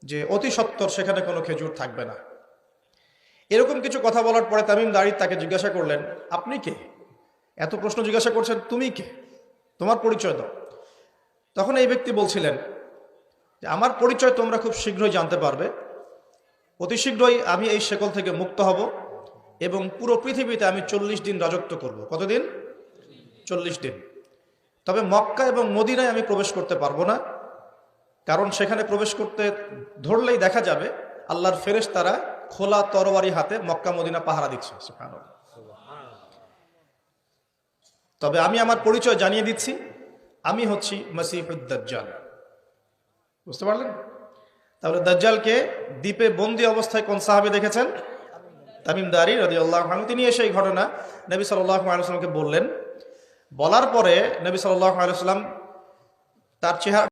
যে অতি সত্বর সেখানে কোনো খেজুর থাকবে না। এরকম কিছু কথা বলার পরে তামিম দাঁড়ি তাকে জিজ্ঞাসা করলেন, আপনি কে? এত প্রশ্ন জিজ্ঞাসা করছেন, তুমি কে? তোমার পরিচয় দাও। তখন এই ব্যক্তি বলছিলেন যে আমার পরিচয় তোমরা খুব শীঘ্রই জানতে পারবে। অতি শীঘ্রই আমি এই শেকল থেকে মুক্ত হব এবং পুরো পৃথিবীতে আমি 40 দিন রাজত্ব করব। কতদিন? 40 দিন। তবে মক্কা এবং মদিনায় আমি প্রবেশ করতে পারবো না, কারণ সেখানে প্রবেশ করতে ধরলেই দেখা যাবে আল্লাহর ফেরেশতারা খোলা তরবারি হাতে মক্কা মদিনা পাহারা দিচ্ছে। সুবহানাল্লাহ। তবে আমি আমার পরিচয় জানিয়ে দিচ্ছি, আমি হচ্ছি মসিহুদ দাজ্জাল। বুঝতে পারলেন? তাহলে দাজ্জালকে দ্বীপে বন্দী অবস্থায় কোন সাহাবী দেখেছেন? তামিম দারি রাদিয়াল্লাহু আনহু। তিনি এসে এই ঘটনা নবী সাল্লাল্লাহু আলাইহি ওয়াসাল্লামকে বললেন। বলার পরে নবী সাল্লাল্লাহু আলাইহি ওয়াসাল্লাম তার চেহারা